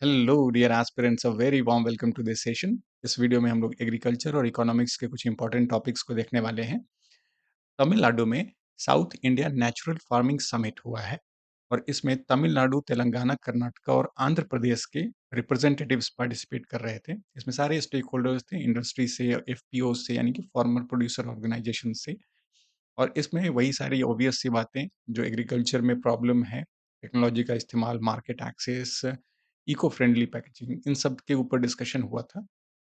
Hello dear aspirants, a very warm welcome to this session. इस video में हम लोग एग्रीकल्चर और इकोनॉमिक्स के कुछ इंपॉर्टेंट टॉपिक्स को देखने वाले हैं। तमिलनाडु में south India natural farming summit हुआ है और इसमें तमिलनाडु, तेलंगाना, कर्नाटक और आंध्र प्रदेश के रिप्रेजेंटेटिव्स पार्टिसिपेट कर रहे थे। इसमें सारे स्टेक होल्डर्स थे, इंडस्ट्री से, एफपीओ से यानी कि फार्मर प्रोड्यूसर ऑर्गेनाइजेशन से। और इसमें वही सारी ऑब्वियस सी बातें जो एग्रीकल्चर में प्रॉब्लम है, टेक्नोलॉजी का इस्तेमाल, market access, eco friendly packaging, इन सब के ऊपर डिस्कशन हुआ था।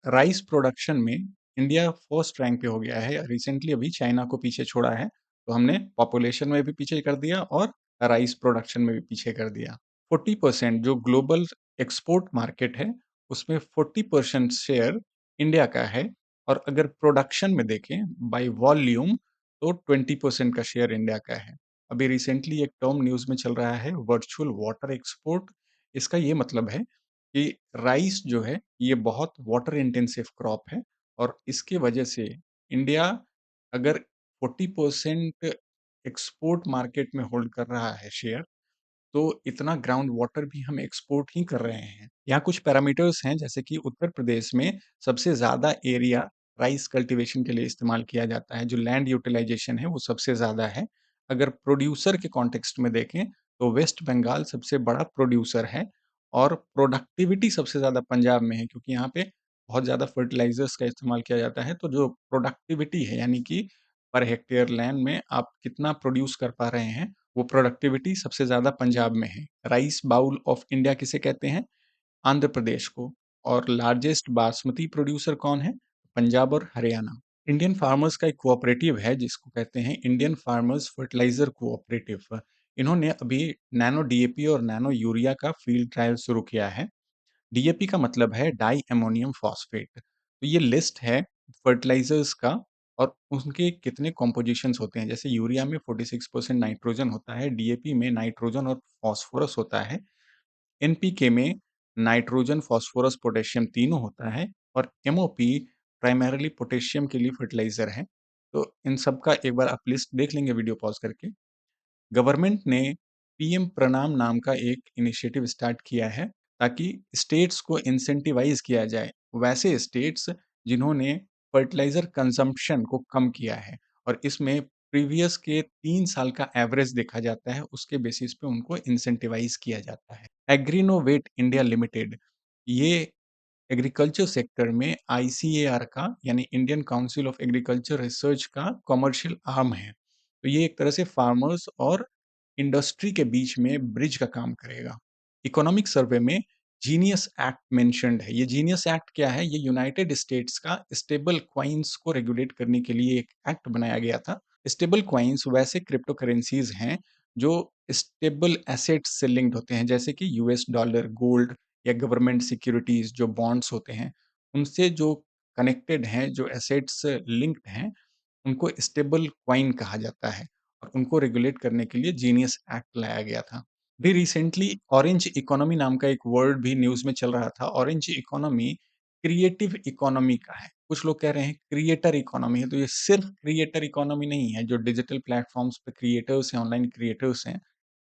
राइस प्रोडक्शन में इंडिया फर्स्ट रैंक पे हो गया है, रिसेंटली अभी चाइना को पीछे छोड़ा है। तो हमने पॉपुलेशन में भी पीछे कर दिया और राइस प्रोडक्शन में भी पीछे कर दिया। 40% जो ग्लोबल एक्सपोर्ट मार्केट है उसमें 40% शेयर इंडिया का है। और अगर प्रोडक्शन में देखें बाय वॉल्यूम तो 20% का शेयर इंडिया का है। अभी रिसेंटली एक टर्म न्यूज़ में चल रहा है, वर्चुअल वाटर एक्सपोर्ट। इसका ये मतलब है कि राइस जो है ये बहुत वाटर इंटेंसिव क्रॉप है और इसके वजह से इंडिया अगर 40% एक्सपोर्ट मार्केट में होल्ड कर रहा है शेयर, तो इतना ग्राउंड वाटर भी हम एक्सपोर्ट ही कर रहे हैं। यहाँ कुछ पैरामीटर्स हैं, जैसे कि उत्तर प्रदेश में सबसे ज़्यादा एरिया राइस कल्टीवेशन के लिए इस्तेमाल किया जाता है। जो लैंड यूटिलाइजेशन है वो सबसे ज़्यादा है। अगर प्रोड्यूसर के कॉन्टेक्स्ट में देखें तो वेस्ट बंगाल सबसे बड़ा प्रोड्यूसर है और प्रोडक्टिविटी सबसे ज़्यादा पंजाब में है, क्योंकि यहाँ पे बहुत ज़्यादा फर्टिलाइजर्स का इस्तेमाल किया जाता है। तो जो प्रोडक्टिविटी है यानी कि पर हेक्टेयर लैंड में आप कितना प्रोड्यूस कर पा रहे हैं, वो प्रोडक्टिविटी सबसे ज़्यादा पंजाब में है। राइस बाउल ऑफ इंडिया किसे कहते हैं? आंध्र प्रदेश को। और लार्जेस्ट बासमती प्रोड्यूसर कौन है? पंजाब और हरियाणा। इंडियन फार्मर्स का एक कोऑपरेटिव है जिसको कहते हैं इंडियन फार्मर्स फर्टिलाइजर कोऑपरेटिव। इन्होंने अभी नैनो डीएपी और नैनो यूरिया का फील्ड ट्रायल शुरू किया है। डीएपी का मतलब है डाई अमोनियम फॉस्फेट। तो ये लिस्ट है फर्टिलाइजर्स का और उनके कितने कॉम्पोजिशंस होते हैं। जैसे यूरिया में 46% नाइट्रोजन होता है, डीएपी में नाइट्रोजन और फॉस्फोरस होता है, एनपीके में नाइट्रोजन, फॉस्फोरस, पोटेशियम तीनों होता है और एमओपी प्राइमरीली पोटेशियम के लिए फर्टिलाइजर है। तो इन सब का एक बार आप लिस्ट देख लेंगे वीडियो पॉज करके। गवर्नमेंट ने पीएम प्रणाम नाम का एक इनिशिएटिव स्टार्ट किया है ताकि स्टेट्स को इंसेंटिवाइज किया जाए, वैसे स्टेट्स जिन्होंने फर्टिलाइजर कंजम्पशन को कम किया है और इसमें प्रीवियस के 3 साल का एवरेज देखा जाता है, उसके बेसिस पे उनको इंसेंटिवाइज किया जाता है। एग्रीनोवेट इंडिया लिमिटेड, ये एग्रीकल्चर सेक्टर में आईसीएआर का यानी Indian council of agriculture research का कमर्शियल आर्म है। तो ये एक तरह से फार्मर्स और इंडस्ट्री के बीच में ब्रिज का काम करेगा। इकोनॉमिक सर्वे में जीनियस एक्ट मेंशन्ड है। ये जीनियस एक्ट क्या है? ये यूनाइटेड स्टेट्स का स्टेबल क्वाइंस को रेगुलेट करने के लिए एक एक्ट बनाया गया था। स्टेबल क्वाइंस वैसे क्रिप्टो करेंसीज हैं जो स्टेबल एसेट्स से लिंक्ड होते हैं, जैसे कि यूएस डॉलर, गोल्ड या गवर्नमेंट सिक्योरिटीज जो बॉन्ड्स होते हैं, उनसे जो कनेक्टेड हैं, जो एसेट्स लिंक्ड हैं, उनको स्टेबल क्वाइन कहा जाता है और उनको रेगुलेट करने के लिए जीनियस एक्ट लाया गया था। भी रिसेंटली ऑरेंज इकोनॉमी नाम का एक वर्ड भी न्यूज़ में चल रहा था। ऑरेंज इकोनॉमी क्रिएटिव इकोनॉमी का है। कुछ लोग कह रहे हैं क्रिएटर इकोनॉमी है, तो ये सिर्फ क्रिएटर इकोनॉमी नहीं है। जो डिजिटल प्लेटफॉर्म्स पे क्रिएटर्स हैं, ऑनलाइन क्रिएटर्स हैं,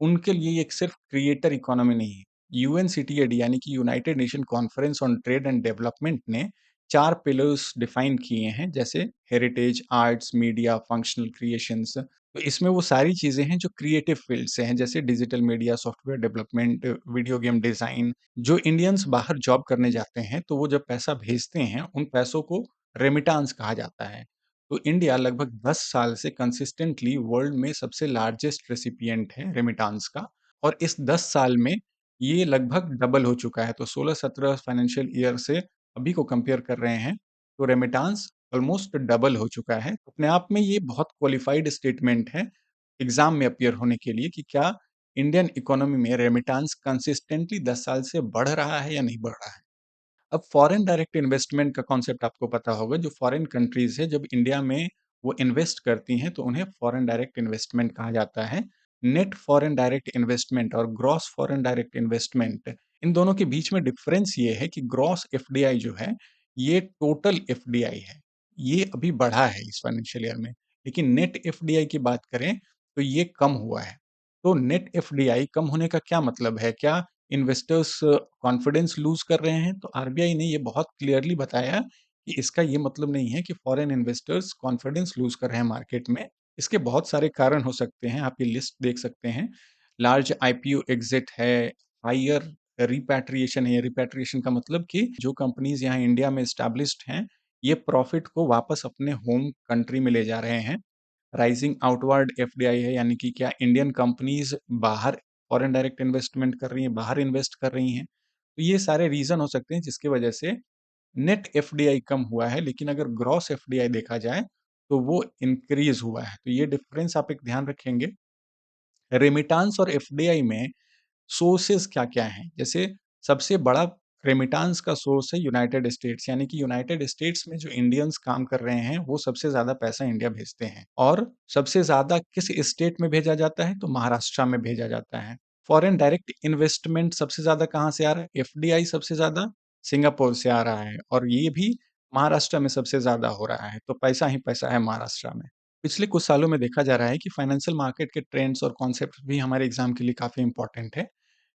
उनके लिए ये एक सिर्फ क्रिएटर इकोनॉमी नहीं है। यूएनसीटीएडी यानी कि United nation conference on trade and development ने 4 पिलर्स डिफाइन किए हैं, जैसे heritage, arts, media, functional creations. तो इसमें वो सारी चीज़ें हैं जो क्रिएटिव फील्ड से हैं, जैसे digital media, software development, video game design. जो इंडियंस बाहर जॉब करने जाते हैं, तो वो जब पैसा भेजते हैं, उन पैसों को रेमिटांस कहा जाता है। तो इंडिया लगभग 10 साल से कंसिस्टेंटली वर्ल्ड में सबसे लार्जेस्ट रेसिपिएंट है रेमिटांस का और इस 10 साल में ये लगभग डबल हो चुका है। तो 16-17 फाइनेंशियल ईयर से अभी को कंपेयर कर रहे हैं, तो रेमिटांस ऑलमोस्ट डबल हो चुका है। अपने आप में ये बहुत क्वालिफाइड स्टेटमेंट है एग्ज़ाम में अपीयर होने के लिए कि क्या इंडियन इकोनॉमी में रेमिटांस कंसिस्टेंटली 10 साल से बढ़ रहा है या नहीं बढ़ रहा है। अब फॉरेन डायरेक्ट इन्वेस्टमेंट का कॉन्सेप्ट आपको पता होगा। जो फॉरेन कंट्रीज है, जब इंडिया में वो इन्वेस्ट करती हैं तो उन्हें फॉरेन डायरेक्ट इन्वेस्टमेंट कहा जाता है। नेट फॉरेन डायरेक्ट इन्वेस्टमेंट और ग्रॉस फॉरेन डायरेक्ट इन्वेस्टमेंट, इन दोनों के बीच में डिफरेंस ये है कि ग्रॉस एफडीआई जो है ये टोटल एफडीआई है, ये अभी बढ़ा है इस फाइनेंशियल ईयर में। लेकिन नेट एफडीआई की बात करें तो ये कम हुआ है। तो नेट एफडीआई कम होने का क्या मतलब है? क्या इन्वेस्टर्स कॉन्फिडेंस लूज़ कर रहे हैं, तो आरबीआई ने ये बहुत क्लियरली बताया कि इसका ये मतलब नहीं है कि फॉरेन इन्वेस्टर्स कॉन्फिडेंस लूज़ कर रहे हैं मार्केट में। इसके बहुत सारे कारण हो सकते हैं, आप ये लिस्ट देख सकते हैं। लार्ज आईपीओ एग्ज़िट है, हायर रिपैट्रिएशन है। रिपैट्रिएशन का मतलब कि जो कंपनीज़ यहाँ इंडिया में एस्टेब्लिश्ड हैं, ये प्रॉफ़िट को वापस अपने होम कंट्री में ले जा रहे हैं। राइजिंग आउटवार्ड एफडीआई है, यानी कि क्या इंडियन कंपनीज़ बाहर फॉरेन डायरेक्ट इन्वेस्टमेंट कर रही हैं, बाहर इन्वेस्ट कर रही हैं। तो ये सारे रीज़न हो सकते हैं जिसकी वजह से नेट एफडीआई कम हुआ है, लेकिन अगर ग्रॉस एफडीआई देखा जाए, तो वो इंक्रीज़ हुआ है। तो ये डिफरेंस आप एक ध्यान रखेंगे। रेमिटांस और एफडीआई में सोर्सेज़ क्या-क्या हैं? जैसे सबसे बड़ा रेमिटांस का सोर्स है यूनाइटेड स्टेट्स, यानी कि यूनाइटेड स्टेट्स में जो इंडियंस काम कर रहे हैं, वो सबसे ज़्यादा पैसा इंडिया भेजते हैं। और सबसे ज़्यादा किस स्टेट में भेजा जाता है? तो महाराष्ट्र में भेजा जाता है। फॉरेन डायरेक्ट इन्वेस्टमेंट सबसे ज़्यादा कहाँ से आ रहा है? एफडीआई सबसे ज़्यादा सिंगापुर से आ रहा है, और ये भी महाराष्ट्र में सबसे ज़्यादा हो रहा है, तो पैसा ही पैसा है महाराष्ट्र में। पिछले कुछ सालों में देखा जा रहा है कि फाइनेंशियल मार्केट के ट्रेंड्स और कॉन्सेप्ट्स भी हमारे एग्ज़ाम के लिए काफ़ी इम्पोर्टेंट है।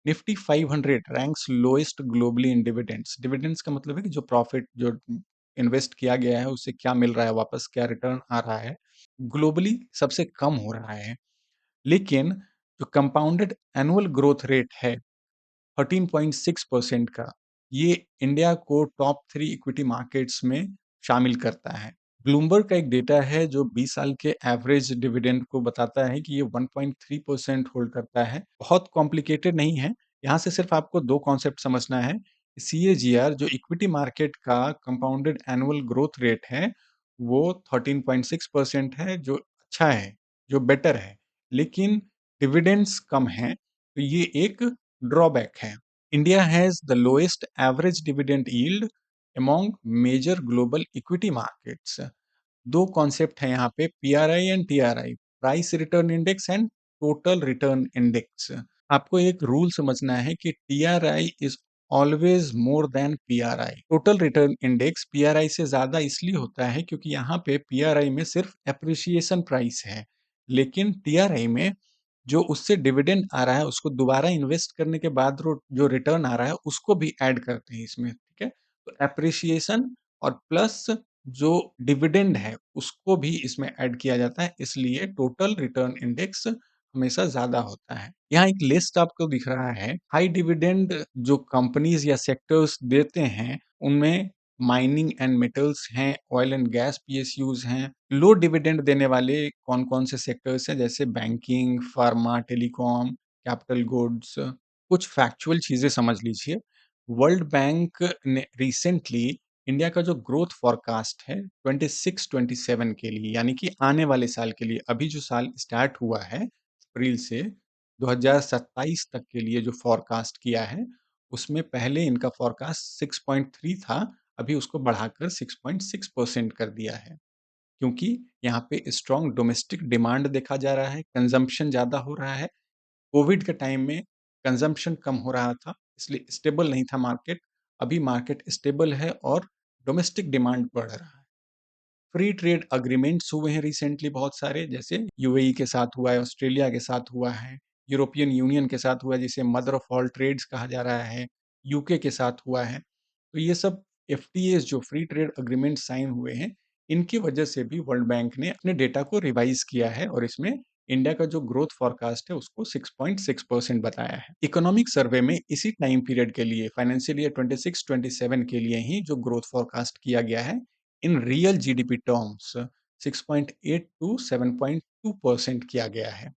निफ्टी 500 रैंक्स लोएस्ट ग्लोबली इन डिविडेंड्स। डिविडेंड्स का मतलब है कि जो प्रॉफिट जो इन्वेस्ट किया गया है उससे क्या मिल रहा है वापस, क्या रिटर्न आ रहा है, ग्लोबली सबसे कम हो रहा है। लेकिन जो कंपाउंडेड एनुअल ग्रोथ रेट है 13.6% का, ये इंडिया को टॉप 3 इक्विटी मार्केट्स में शामिल करता है। ब्लूमबर्ग का एक डेटा है जो 20 साल के एवरेज डिविडेंड को बताता है कि ये 1.3% होल्ड करता है। बहुत कॉम्प्लिकेटेड नहीं है, यहाँ से सिर्फ आपको 2 कॉन्सेप्ट समझना है। सीएजीआर जो इक्विटी मार्केट का कंपाउंडेड एनुअल ग्रोथ रेट है, वो 13.6% है, जो अच्छा है, जो बेटर है। लेकिन डिविडेंड्स कम हैं, तो ये एक ड्रॉबैक है। India has the lowest average dividend yield among major global equity markets. दो कॉन्सेप्ट हैं यहाँ पे, PRI and TRI, price return index and total return index. आपको एक रूल समझना है कि TRI is always more than PRI. Total return index PRI से ज्यादा इसलिए होता है क्योंकि यहाँ पे पीआरआई में सिर्फ एप्रिसिएशन प्राइस है, लेकिन टीआरआई में जो उससे डिविडेंड आ रहा है उसको दोबारा इन्वेस्ट करने के बाद जो रिटर्न आ रहा है उसको भी ऐड करते हैं इसमें, ठीक है। तो एप्रिसिएशन और प्लस जो डिविडेंड है उसको भी इसमें ऐड किया जाता है, इसलिए टोटल रिटर्न इंडेक्स हमेशा ज्यादा होता है। यहाँ एक लिस्ट आपको दिख रहा है, हाई डिविडेंड जो कंपनीज या सेक्टर्स देते हैं उनमें माइनिंग एंड मेटल्स हैं, ऑयल एंड गैस पीएसयूज हैं। लो डिविडेंड देने वाले कौन कौन से सेक्टर्स हैं? जैसे banking, pharma, telecom, capital goods. कुछ फैक्चुअल चीजें समझ लीजिए। वर्ल्ड बैंक ने रिसेंटली इंडिया का जो ग्रोथ फॉरकास्ट है 26-27 के लिए, यानी कि आने वाले साल के लिए, अभी जो साल स्टार्ट हुआ है अप्रैल से 2027 तक के लिए जो फॉरकास्ट किया है, उसमें पहले इनका फॉरकास्ट 6.3 था, अभी उसको बढ़ाकर 6.6% कर दिया है। क्योंकि यहाँ पे स्ट्रॉन्ग डोमेस्टिक डिमांड देखा जा रहा है, कंजम्पशन ज़्यादा हो रहा है। कोविड के टाइम में कंजम्पशन कम हो रहा था, इसलिए स्टेबल नहीं था मार्केट। अभी मार्केट स्टेबल है और डोमेस्टिक डिमांड बढ़ रहा है। फ्री ट्रेड अग्रीमेंट्स हुए हैं रिसेंटली बहुत सारे, जैसे यूएई के साथ हुआ है, ऑस्ट्रेलिया के साथ हुआ है, यूरोपियन यूनियन के साथ हुआ है जिसे मदर ऑफ ऑल ट्रेड्स कहा जा रहा है, यूके के साथ हुआ है। तो ये सब एफटीएस जो फ्री ट्रेड अग्रीमेंट साइन हुए हैं, इनकी वजह से भी वर्ल्ड बैंक ने अपने डेटा को रिवाइज किया है और इसमें इंडिया का जो ग्रोथ फॉरकास्ट है उसको 6.6% बताया है। इकोनॉमिक सर्वे में इसी टाइम पीरियड के लिए, फाइनेंशियल ईयर 26-27 के लिए ही जो ग्रोथ फॉरकास्ट किया गया है, in real GDP terms 6.8 to 7.2% किया गया है।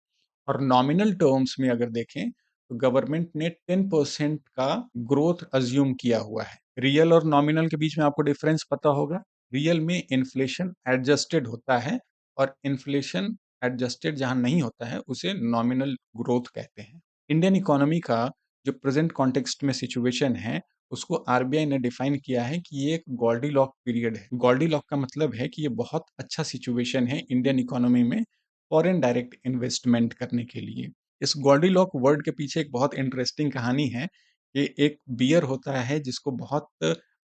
और नॉमिनल टर्म्स में अगर देखें तो गवर्नमेंट ने 10% का ग्रोथ अज्यूम किया हुआ है। रियल और नॉमिनल के बीच में आपको डिफरेंस पता होगा। रियल में इन्फ्लेशन एडजस्टेड होता है और इन्फ्लेशन एडजस्टेड जहां नहीं होता है उसे नॉमिनल ग्रोथ कहते हैं। इंडियन इकोनॉमी का जो प्रेजेंट कॉन्टेक्स्ट में सिचुएशन है उसको आरबीआई ने डिफाइन किया है कि ये एक गोल्डीलॉक पीरियड है। गोल्डीलॉक का मतलब है कि ये बहुत अच्छा सिचुएशन है इंडियन इकोनॉमी में फॉरेन डायरेक्ट इन्वेस्टमेंट करने के लिए। इस गोल्डीलॉक वर्ड के पीछे एक बहुत इंटरेस्टिंग कहानी है कि एक बियर होता है जिसको बहुत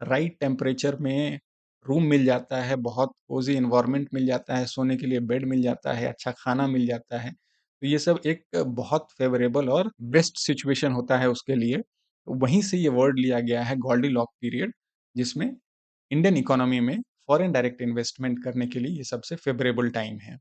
राइट टेम्परेचर में रूम मिल जाता है, बहुत कोजी एनवायरनमेंट मिल जाता है, सोने के लिए बेड मिल जाता है, अच्छा खाना मिल जाता है। तो ये सब एक बहुत फेवरेबल और बेस्ट सिचुएशन होता है उसके लिए। वहीं से ये वर्ड लिया गया है गोल्डीलॉक पीरियड, जिसमें इंडियन इकोनॉमी में फॉरेन डायरेक्ट इन्वेस्टमेंट करने के लिए ये सबसे फेवरेबल टाइम है।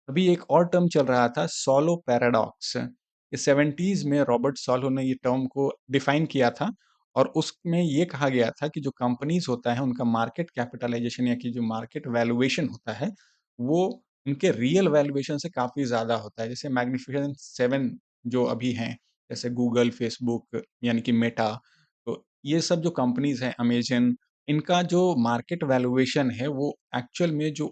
अभी एक और टर्म चल रहा था, सोलो पैराडॉक्स। ये 70s में रॉबर्ट सोलो ने ये टर्म को डिफाइन किया था और उसमें ये कहा गया था कि जो कंपनीज होता है उनका मार्केट कैपिटलाइजेशन या कि जो मार्केट वैल्यूएशन होता है वो उनके रियल वैल्यूएशन से काफी ज्यादा होता है। जैसे मैग्निफिसेंट सेवन जो अभी हैं, जैसे गूगल, फेसबुक यानी कि मेटा, तो ये सब जो कंपनीज हैं, अमेजन, इनका जो मार्केट वैल्यूएशन है वो एक्चुअल में जो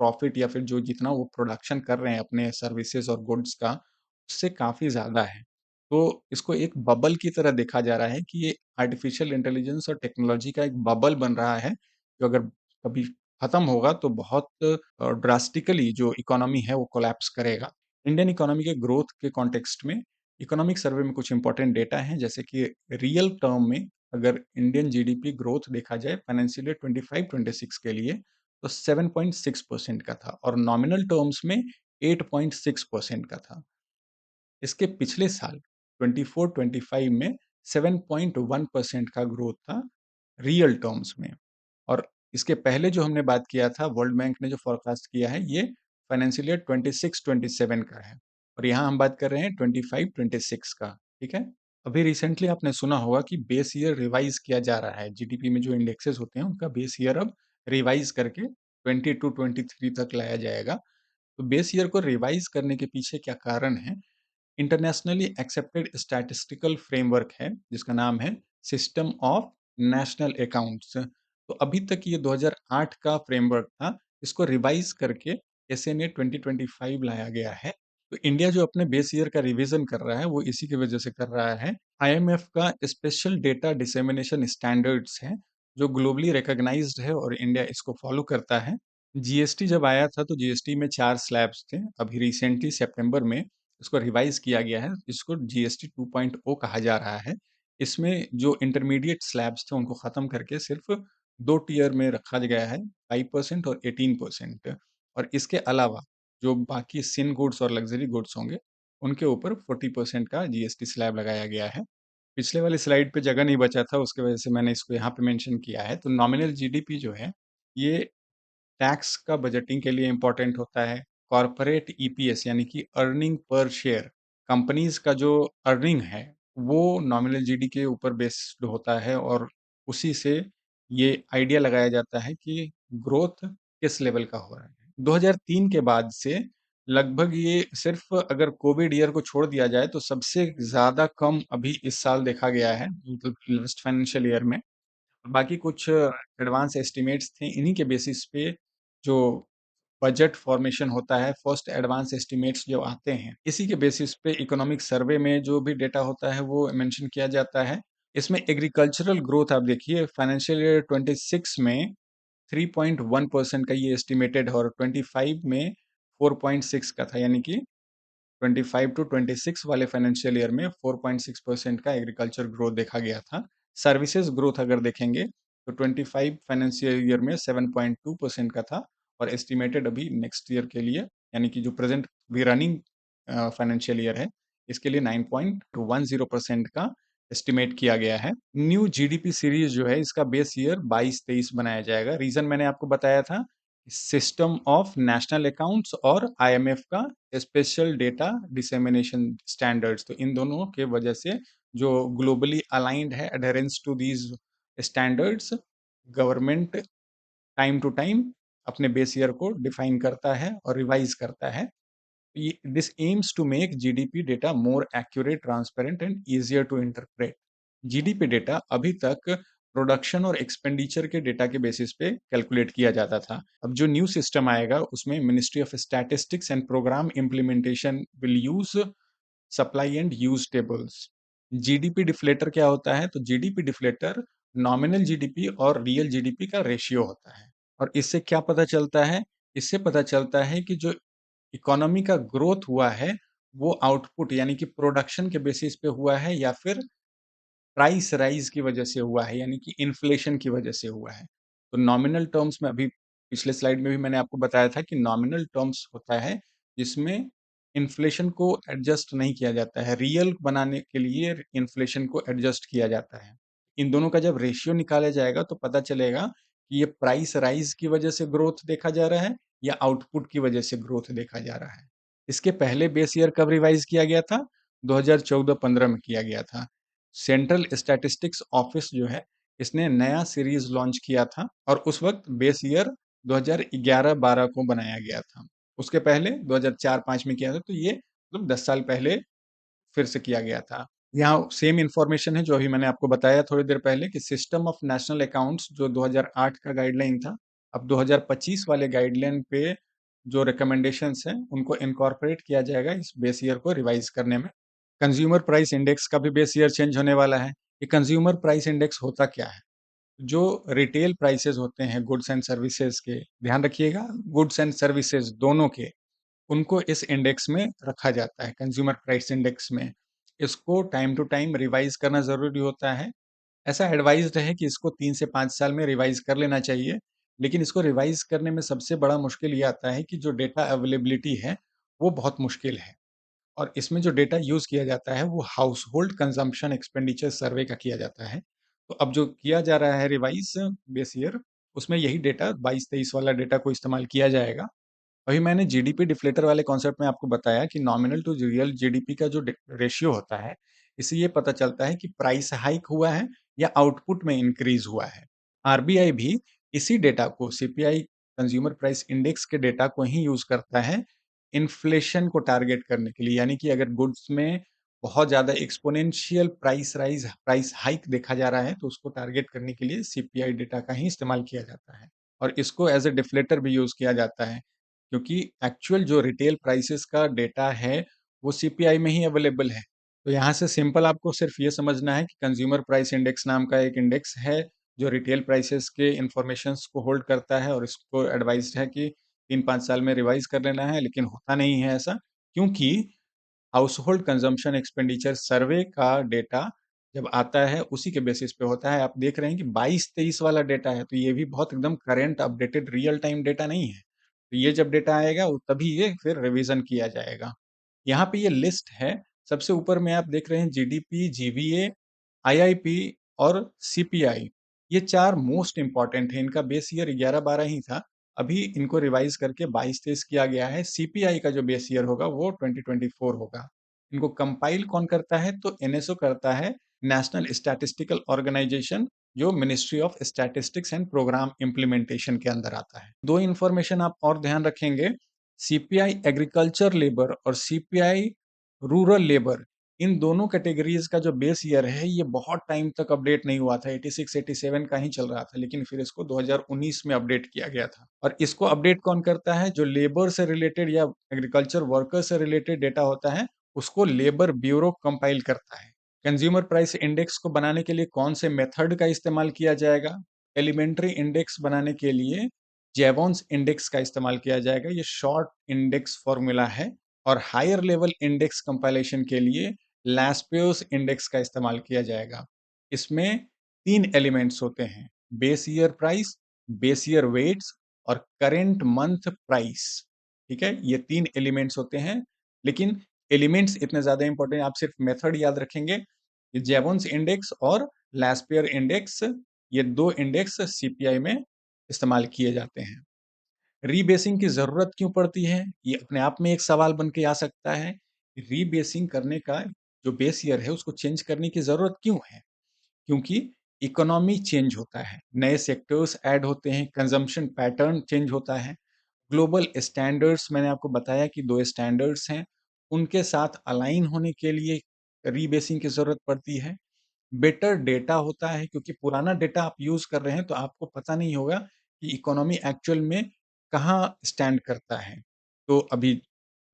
प्रॉफिट या फिर जो जितना वो प्रोडक्शन कर रहे हैं अपने सर्विसेज और गुड्स का, उससे काफ़ी ज़्यादा है। तो इसको एक बबल की तरह देखा जा रहा है कि ये आर्टिफिशियल इंटेलिजेंस और टेक्नोलॉजी का एक बबल बन रहा है, जो अगर कभी खत्म होगा तो बहुत ड्रास्टिकली जो इकोनॉमी है वो कोलैप्स करेगा। इंडियन इकोनॉमी के ग्रोथ के कॉन्टेक्स्ट में इकोनॉमिक सर्वे में कुछ इंपॉर्टेंट डेटा हैं, जैसे कि रियल टर्म में अगर इंडियन जीडीपी ग्रोथ देखा जाए फाइनेंशियल ईयर 25-26 के लिए, तो 7.6% का था और नॉमिनल टर्म्स में 8.6% का था। इसके पिछले साल 24-25 में 7.1% का ग्रोथ था रियल टर्म्स में। और इसके पहले जो हमने बात किया था, वर्ल्ड बैंक ने जो फोरकास्ट किया है ये फाइनेंशियल ईयर 26-27 का है और यहाँ हम बात कर रहे हैं 25-26 का। ठीक है। अभी रिसेंटली आपने सुना होगा कि बेस ईयर रिवाइज किया जा रहा है। जीडीपी में जो इंडेक्सेस होते हैं उनका बेस ईयर अब रिवाइज करके 22-23 तक लाया जाएगा। तो बेस ईयर को रिवाइज करने के पीछे क्या कारण है? इंटरनेशनली एक्सेप्टेड स्टैटिस्टिकल फ्रेमवर्क है जिसका नाम है सिस्टम ऑफ नेशनल अकाउंट्स। तो अभी तक ये 2008 का फ्रेमवर्क था, इसको रिवाइज करके एसएनए 2025 लाया गया है। तो इंडिया जो अपने बेस ईयर का रिवीजन कर रहा है वो इसी की वजह से कर रहा है। आईएमएफ का स्पेशल डेटा डिसेमिनेशन स्टैंडर्ड्स है जो ग्लोबली रिकॉग्नाइज्ड है और इंडिया इसको फॉलो करता है। जीएसटी जब आया था तो जीएसटी में 4 स्लैब्स थे। अभी रिसेंटली सितंबर में इसको रिवाइज किया गया है, इसको जीएसटी 2.0 कहा जा रहा है। इसमें जो इंटरमीडिएट स्लैब्स थे उनको खत्म करके सिर्फ 2 टियर में रखा गया है, 5% और 18%। और इसके अलावा जो बाकी सिन गुड्स और लग्जरी गुड्स होंगे उनके ऊपर 40% का जीएसटी स्लैब लगाया गया है। पिछले वाली स्लाइड पे जगह नहीं बचा था, उसकी वजह से मैंने इसको यहाँ पे मेंशन किया है। तो नॉमिनल जीडीपी जो है ये टैक्स का बजटिंग के लिए इम्पोर्टेंट होता है। कॉर्पोरेट ईपीएस यानी कि अर्निंग पर शेयर, कंपनीज का जो अर्निंग है वो नॉमिनल जीडी के ऊपर बेस्ड होता है और उसी से ये आइडिया लगाया जाता है कि ग्रोथ किस लेवल का हो रहा है। 2003 के बाद से लगभग ये सिर्फ अगर कोविड ईयर को छोड़ दिया जाए तो सबसे ज्यादा कम अभी इस साल देखा गया है, मतलब लास्ट फाइनेंशियल ईयर में। बाकी कुछ एडवांस एस्टिमेट्स थे, इन्हीं के बेसिस पे जो बजट फॉर्मेशन होता है, फर्स्ट एडवांस एस्टिमेट्स जो आते हैं, इसी के बेसिस पे इकोनॉमिक सर्वे में जो भी डेटा होता है वो मेंशन किया जाता है। इसमें एग्रीकल्चरल ग्रोथ आप देखिए फाइनेंशियल ईयर 26 में 3.1% का ये एस्टिमेटेड है और 25 में 4.6 का था, यानी कि 25 टू 26 वाले फाइनेंशियल ईयर में 4.6% का एग्रीकल्चर ग्रोथ देखा गया था। सर्विसेज ग्रोथ अगर देखेंगे तो 25 फाइनेंशियल ईयर में 7.2% का था और एस्टिमेटेड अभी नेक्स्ट ईयर के लिए, यानी कि जो प्रेजेंट भी रनिंग फाइनेंशियल ईयर है, इसके लिए 9.10% का एस्टिमेट किया गया है। न्यू जीडीपी सीरीज जो है इसका बेस ईयर 22-23 बनाया जाएगा। रीजन मैंने आपको बताया था, सिस्टम ऑफ नेशनल अकाउंट्स और आईएमएफ का स्पेशल डेटा डिसेमिनेशन स्टैंडर्ड्स, तो इन दोनों के वजह से जो ग्लोबली अलाइंड है adherence to these standards, government time to time अपने बेस ईयर को डिफाइन करता है और रिवाइज करता है। This aims to make GDP data more accurate, transparent and easier to interpret. GDP data अभी तक प्रोडक्शन और एक्सपेंडिचर के डेटा के बेसिस पे कैलकुलेट किया जाता था। अब जो न्यू सिस्टम आएगा उसमें ministry of statistics and programme implementation will use supply and use tables. GDP deflator क्या होता है? तो जीडीपी डिफ्लेटर नॉमिनल जीडीपी और रियल जीडीपी का रेशियो होता है। और इससे क्या पता चलता है? इससे पता चलता है कि जो इकोनॉमी का ग्रोथ हुआ है वो आउटपुट यानी कि प्रोडक्शन के बेसिस पे हुआ है या फिर प्राइस राइज की वजह से हुआ है, यानी कि इन्फ्लेशन की वजह से हुआ है। तो नॉमिनल टर्म्स में अभी पिछले स्लाइड में भी मैंने आपको बताया था कि नॉमिनल टर्म्स होता है जिसमें इन्फ्लेशन को एडजस्ट नहीं किया जाता है, रियल बनाने के लिए इन्फ्लेशन को एडजस्ट किया जाता है। इन दोनों का जब रेशियो निकाला जाएगा तो पता चलेगा कि ये प्राइस राइज की वजह से ग्रोथ देखा जा रहा है या आउटपुट की वजह से ग्रोथ देखा जा रहा है। इसके पहले बेस ईयर कब रिवाइज किया गया था? 2014-15 में किया गया था। सेंट्रल स्टैटिस्टिक्स ऑफिस जो है, इसने नया सीरीज लॉन्च किया था और उस वक्त बेस ईयर 2011-12 को बनाया गया था। उसके पहले 2004-5 में किया था, तो ये मतलब 10 साल पहले फिर से किया गया था। यहाँ सेम इंफॉर्मेशन है जो अभी मैंने आपको बताया थोड़ी देर पहले कि सिस्टम ऑफ नेशनल अकाउंट्स जो 2008 का गाइडलाइन था, अब 2025 वाले गाइडलाइन पे जो रिकमेंडेशंस हैं उनको इनकॉर्पोरेट किया जाएगा इस बेस ईयर को रिवाइज करने में। कंज्यूमर प्राइस इंडेक्स का भी बेस ईयर चेंज होने वाला है। ये कंज्यूमर प्राइस इंडेक्स होता क्या है? जो रिटेल प्राइसेस होते हैं गुड्स एंड सर्विसेज के, ध्यान रखिएगा, गुड्स एंड सर्विसेज दोनों के, उनको इस इंडेक्स में रखा जाता है, कंज्यूमर प्राइस इंडेक्स में। इसको टाइम टू टाइम रिवाइज करना ज़रूरी होता है। ऐसा एडवाइज्ड है कि इसको 3 से 5 साल में रिवाइज कर लेना चाहिए, लेकिन इसको रिवाइज करने में सबसे बड़ा मुश्किल ये आता है कि जो डेटा अवेलेबिलिटी है, वो बहुत मुश्किल है। और इसमें जो डेटा यूज़ किया जाता है, वो हाउसहोल्ड कंजम्पशन एक्सपेंडिचर सर्वे का किया जाता है। तो अब जो किया जा रहा है रिवाइज बेस ईयर, उसमें यही डेटा 22-23 वाला डेटा को इस्तेमाल किया जाएगा। अभी मैंने जीडीपी डिफ्लेटर वाले कॉन्सेप्ट में आपको बताया कि नॉमिनल टू रियल जीडीपी का जो रेशियो होता है, इससे ये पता चलता है कि प्राइस हाइक हुआ है या आउटपुट में इंक्रीज हुआ है। आरबीआई भी इसी डेटा को, सीपीआई कंज्यूमर प्राइस इंडेक्स के डेटा को ही यूज करता है इन्फ्लेशन को टारगेट करने के लिए। यानी कि अगर गुड्स में बहुत ज़्यादा एक्सपोनेंशियल प्राइस हाइक देखा जा रहा है, तो उसको टारगेट करने के लिए सीपीआई डेटा का ही इस्तेमाल किया जाता है। और इसको एज ए डिफ्लेटर भी यूज किया जाता है, क्योंकि एक्चुअल जो रिटेल प्राइसेस का डेटा है, वो सीपीआई में ही अवेलेबल है। तो यहाँ से सिंपल आपको सिर्फ ये समझना है कि कंज्यूमर प्राइस इंडेक्स नाम का एक इंडेक्स है, जो रिटेल प्राइसेस के इंफॉर्मेशंस को होल्ड करता है, और इसको एडवाइज्ड है कि 3-5 साल में रिवाइज कर लेना है, लेकिन होता नहीं है ऐसा, क्योंकि हाउसहोल्ड कंजम्पशन एक्सपेंडिचर सर्वे का डेटा जब आता है उसी के बेसिस पे होता है। आप देख रहे हैं कि 22-23 वाला डेटा है, तो ये भी बहुत एकदम current updated real time data नहीं है। तो ये जब डेटा आएगा तभी ये फिर रिवीजन किया जाएगा। यहाँ पे ये लिस्ट है, सबसे ऊपर में आप देख रहे हैं जीडीपी, जीवीए, आईआईपी और सीपीआई। ये चार मोस्ट इंपॉर्टेंट है। इनका बेस ईयर 11-12 ही था, अभी इनको रिवाइज करके 22-23 किया गया है। सीपीआई का जो बेस ईयर होगा वो 2024 होगा। इनको कंपाइल कौन करता है? तो एनएसओ करता है, नेशनल स्टैटिस्टिकल ऑर्गेनाइजेशन, जो ministry of statistics and programme implementation के अंदर आता है। दो इंफॉर्मेशन आप और ध्यान रखेंगे, सीपीआई एग्रीकल्चर लेबर और सीपीआई रूरल लेबर, इन दोनों कैटेगरीज का जो बेस ईयर है, ये बहुत टाइम तक अपडेट नहीं हुआ था, 86-87 का ही चल रहा था, लेकिन फिर इसको 2019 में अपडेट किया गया था। और इसको अपडेट कौन करता है? जो लेबर से रिलेटेड या एग्रीकल्चर वर्कर से रिलेटेड डेटा होता है, उसको लेबर ब्यूरो कंपाइल करता है। कंज्यूमर प्राइस इंडेक्स को बनाने के लिए कौन से मेथड का इस्तेमाल किया जाएगा? एलिमेंट्री इंडेक्स बनाने के लिए जेवॉन्स इंडेक्स का इस्तेमाल किया जाएगा, ये शॉर्ट इंडेक्स फॉर्मूला है। और हायर लेवल इंडेक्स कंपाइलेशन के लिए लास्पेस इंडेक्स का इस्तेमाल किया जाएगा। इसमें 3 एलिमेंट्स होते हैं, base year price, base year weights और करेंट मंथ प्राइस। ठीक है, ये 3 एलिमेंट्स होते हैं, लेकिन एलिमेंट्स इतने ज़्यादा इंपॉर्टेंट, आप सिर्फ मेथड याद रखेंगे। ये जेवॉन्स इंडेक्स और लास्पेयर इंडेक्स, ये 2 इंडेक्स सीपीआई में इस्तेमाल किए जाते हैं। रीबेसिंग की ज़रूरत क्यों पड़ती है? ये अपने आप में एक सवाल बन के आ सकता है। रीबेसिंग करने का जो बेस ईयर है, उसको चेंज करने की ज़रूरत क्यों है? क्योंकि इकोनॉमी चेंज होता है, नए सेक्टर्स ऐड होते हैं, कंजम्पशन पैटर्न चेंज होता है। ग्लोबल स्टैंडर्ड्स, मैंने आपको बताया कि 2 स्टैंडर्ड्स हैं, उनके साथ अलाइन होने के लिए रीबेसिंग की ज़रूरत पड़ती है। बेटर डेटा होता है, क्योंकि पुराना डेटा आप यूज़ कर रहे हैं, तो आपको पता नहीं होगा कि इकोनॉमी एक्चुअल में कहाँ स्टैंड करता है। तो अभी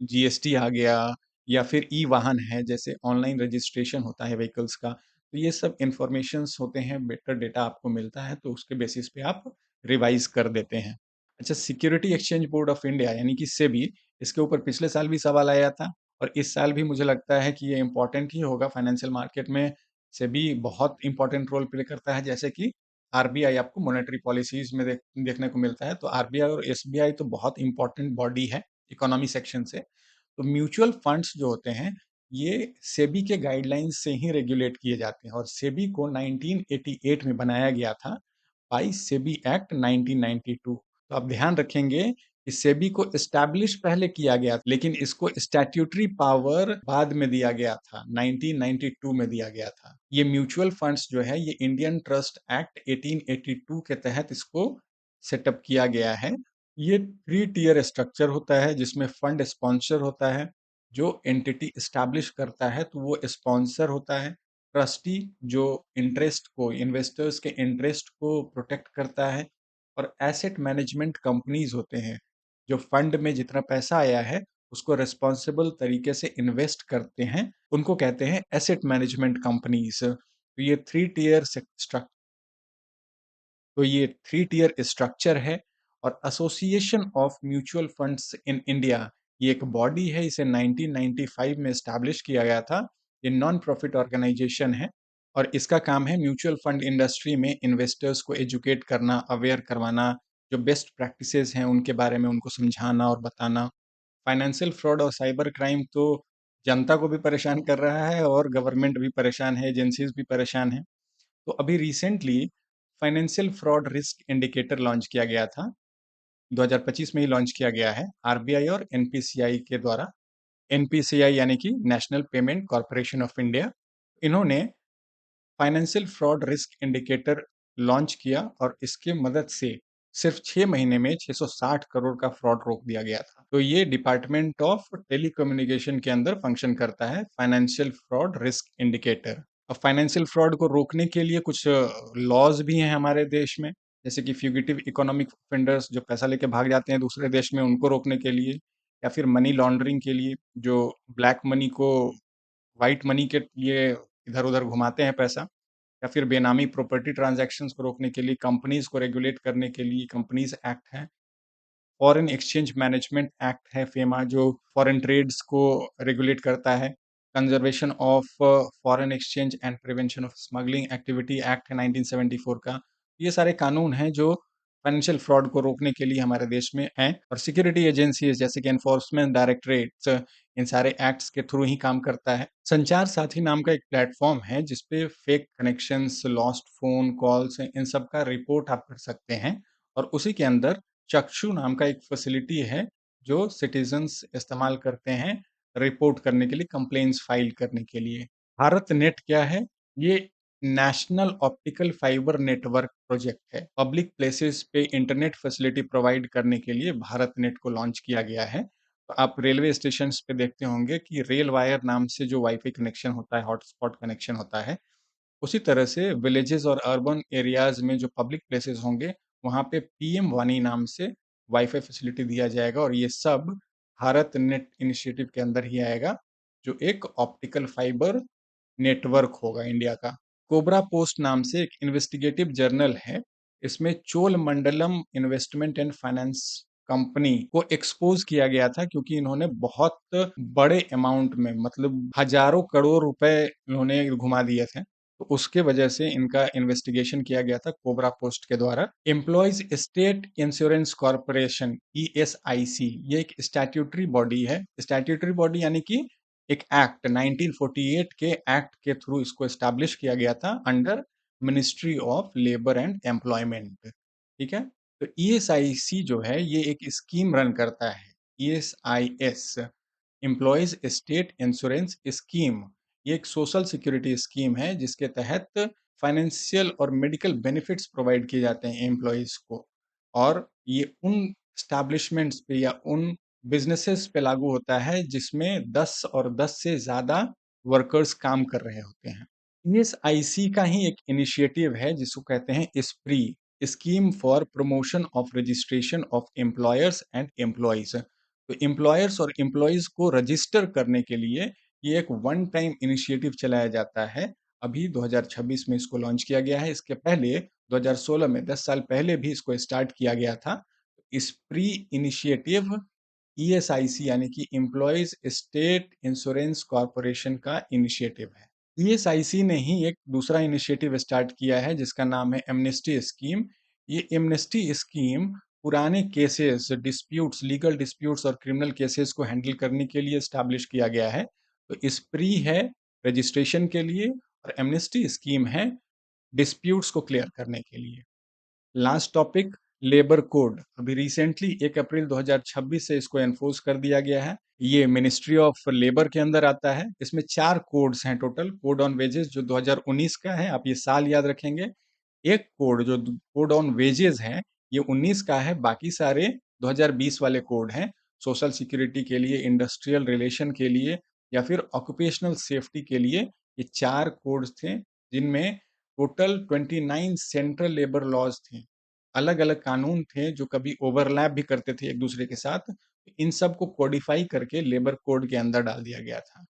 जीएसटी आ गया, या फिर ई वाहन है, जैसे ऑनलाइन रजिस्ट्रेशन होता है व्हीकल्स का, तो ये सब इंफॉर्मेशंस होते हैं, बेटर डेटा आपको मिलता है, तो उसके बेसिस पे आप रिवाइज कर देते हैं। अच्छा, security exchange board of India यानी कि सेबी, इसके ऊपर पिछले साल भी सवाल आया था, और इस साल भी मुझे लगता है कि ये इम्पोर्टेंट ही होगा। फाइनेंशियल मार्केट में सेबी बहुत इंपॉर्टेंट रोल प्ले करता है, जैसे कि आरबीआई आपको मॉनेटरी पॉलिसीज में देखने को मिलता है, तो आरबीआई और एसबीआई तो बहुत इंपॉर्टेंट बॉडी है इकोनॉमी सेक्शन से। तो म्यूचुअल फंड्स जो होते हैं, ये सेबी के गाइडलाइंस से ही रेगुलेट किए जाते हैं और सेबी को 1988 में बनाया गया था बाय सेबी एक्ट 1992। तो आप ध्यान रखेंगे कि सेबी को एस्टैब्लिश पहले किया गया था, लेकिन इसको स्टैट्यूटरी पावर बाद में दिया गया था, 1992 में दिया गया था। ये म्यूचुअल फंड्स जो है, ये इंडियन ट्रस्ट एक्ट 1882 के तहत इसको सेटअप किया गया है। ये 3 टियर स्ट्रक्चर होता है, जिसमें फंड स्पॉन्सर होता है, जो एंटिटी एस्टैब्लिश करता है तो वो स्पॉन्सर होता है, ट्रस्टी जो इंटरेस्ट को, इन्वेस्टर्स के इंटरेस्ट को प्रोटेक्ट करता है, और एसेट मैनेजमेंट कंपनीज होते हैं जो फंड में जितना पैसा आया है उसको रिस्पॉन्सिबल तरीके से इन्वेस्ट करते हैं, उनको कहते हैं एसेट मैनेजमेंट कंपनीज। तो ये थ्री टियर तो ये थ्री टियर स्ट्रक्चर है। और association of mutual funds in India, ये एक बॉडी है, इसे 1995 में एस्टैब्लिश किया गया था। ये नॉन प्रॉफिट ऑर्गेनाइजेशन है और इसका काम है म्यूचुअल फंड इंडस्ट्री में इन्वेस्टर्स को एजुकेट करना, अवेयर करवाना, जो बेस्ट प्रैक्टिसेस हैं उनके बारे में उनको समझाना और बताना। फाइनेंशियल फ्रॉड और साइबर क्राइम तो जनता को भी परेशान कर रहा है और गवर्नमेंट भी परेशान है, एजेंसीज भी परेशान है। तो अभी recently financial fraud risk indicator launch किया गया था, 2025 में ही लॉन्च किया गया है आरबीआई और एनपीसीआई के द्वारा। एनपीसीआई यानी कि national payment corporation of India, इन्होंने financial fraud risk indicator launch किया और इसके मदद से सिर्फ 6 महीने में 660 करोड़ का फ्रॉड रोक दिया गया था। तो ये डिपार्टमेंट ऑफ टेलीकम्युनिकेशन के अंदर फंक्शन करता है फाइनेंशियल फ्रॉड रिस्क इंडिकेटर। अब फाइनेंशियल फ्रॉड को रोकने के लिए कुछ लॉज भी हैं हमारे देश में, जैसे कि फ्यूगिटिव इकोनॉमिक ऑफेंडर्स जो पैसा लेके भाग जाते हैं दूसरे देश में, उनको रोकने के लिए, या फिर मनी लॉन्ड्रिंग के लिए, जो ब्लैक मनी को व्हाइट मनी के लिए इधर उधर घुमाते हैं पैसा, या फिर बेनामी प्रॉपर्टी ट्रांजैक्शंस को रोकने के लिए, कंपनीज को रेगुलेट करने के लिए कंपनीज एक्ट है। फॉरेन एक्सचेंज मैनेजमेंट एक्ट है फेमा, जो फॉरेन ट्रेड्स को रेगुलेट करता है। Conservation of foreign exchange and prevention of smuggling activity act है 1974 का। ये सारे कानून हैं जो फाइनेंशियल फ्रॉड को रोकने के लिए हमारे देश में हैं, और सिक्योरिटी एजेंसीज जैसे कि एनफोर्समेंट डायरेक्टरेट्स इन सारे एक्ट्स के थ्रू ही काम करता है। संचार साथी नाम का एक प्लेटफॉर्म है जिसपे fake connections, lost phone calls, इन सब का रिपोर्ट आप कर सकते हैं, और उसी के अंदर चक्षु नाम का एक फैसिलिटी है जो सिटीजन्स इस्तेमाल करते हैं रिपोर्ट करने के लिए, कंप्लेंट्स फाइल करने के लिए। भारत नेट क्या है? ये national optical fibre network project है। पब्लिक प्लेसेस पे इंटरनेट फैसिलिटी प्रोवाइड करने के लिए भारत नेट को लॉन्च किया गया है। तो आप रेलवे स्टेशन पे देखते होंगे कि रेल वायर नाम से जो वाईफाई कनेक्शन होता है, हॉटस्पॉट कनेक्शन होता है, उसी तरह से विलेजेस और अर्बन एरियाज में जो पब्लिक प्लेसेस होंगे, वहाँ पे पीएम वानी नाम से वाईफाई फैसिलिटी दिया जाएगा, और ये सब भारत नेट इनिशिएटिव के अंदर ही आएगा, जो एक ऑप्टिकल फाइबर नेटवर्क होगा इंडिया का। कोबरा पोस्ट नाम से एक इन्वेस्टिगेटिव जर्नल है, इसमें Cholamandalam investment and finance company को एक्सपोज किया गया था, क्योंकि इन्होंने बहुत बड़े अमाउंट में, मतलब हजारों करोड़ रुपए इन्होंने घुमा दिए थे। तो उसके वजह से इनका इन्वेस्टिगेशन किया गया था कोबरा पोस्ट के द्वारा। Employees state insurance corporation, ESIC, ये एक स्टैट्यूटरी बॉडी है। स्टैट्यूटरी बॉडी यानी कि एक एक्ट 1948 के एक्ट के थ्रू इसको एस्टैब्लिश किया गया था under ministry of labour and employment. ठीक है। तो ईएसआईसी जो है ये एक स्कीम रन करता है, ईएसआईएस, एम्प्लॉयज स्टेट इंश्योरेंस स्कीम। ये एक सोशल सिक्योरिटी स्कीम है जिसके तहत फाइनेंशियल और मेडिकल बेनिफिट्स प्रोवाइड किए जाते हैं एम्प्लॉयज को, और ये उन स्टैब्लिशमेंट्स पे या उन बिजनेसेस पे लागू होता है जिसमें 10 और 10 से ज़्यादा वर्कर्स काम कर रहे होते हैं। ईएसआईसी का ही एक इनिशिएटिव है जिसको कहते हैं स्प्री, scheme for promotion of registration of employers and employees. तो एम्प्लॉयर्स और एम्प्लॉयज को रजिस्टर करने के लिए ये एक वन टाइम इनिशिएटिव चलाया जाता है। अभी 2026 में इसको लॉन्च किया गया है, इसके पहले 2016 में, 10 साल पहले भी इसको स्टार्ट किया गया था। स्प्री इनिशिएटिव ईएसआईसी यानी कि एम्प्लॉयज स्टेट इंश्योरेंस कॉर्पोरेशन का इनिशिएटिव है। ईएसआईसी ने ही एक दूसरा इनिशिएटिव स्टार्ट किया है जिसका नाम है एमनेस्टी स्कीम। ये एमनेस्टी स्कीम पुराने केसेस, डिस्प्यूट्स, लीगल डिस्प्यूट्स और क्रिमिनल केसेस को हैंडल करने के लिए एस्टैब्लिश किया गया है। तो स्प्री है रजिस्ट्रेशन के लिए और एमनेस्टी स्कीम है डिस्प्यूट्स को क्लियर करने के लिए। Last topic labour code. अभी रिसेंटली 1 अप्रैल 2026 से इसको एनफोर्स कर दिया गया है। ये मिनिस्ट्री ऑफ लेबर के अंदर आता है। इसमें 4 कोड्स हैं टोटल। कोड ऑन वेजेस जो 2019 का है, आप ये साल याद रखेंगे। एक कोड जो कोड ऑन वेजेस है, ये 19 का है। बाकी सारे 2020 वाले कोड हैं। सोशल सिक्योरिटी के लिए, इंडस्ट्रियल रिलेशन के लिए या फिर ऑक्यूपेशनल सेफ्टी के लिए ये 4 कोड्स थे, जिनमें टोटल 29 सेंट्रल लेबर लॉज थे। अलग-अलग कानून थे जो कभी ओवरलैप भी करते थे एक दूसरे के साथ। इन सब को कोडिफाई करके लेबर कोड के अंदर डाल दिया गया था।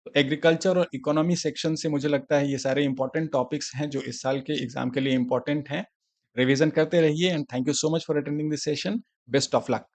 तो एग्रीकल्चर और इकोनॉमी सेक्शन से मुझे लगता है ये सारे इंपॉर्टेंट टॉपिक्स हैं जो इस साल के एग्जाम के लिए इंपॉर्टेंट हैं। रिवीजन करते रहिए and thank you so much for attending this session. Best of luck.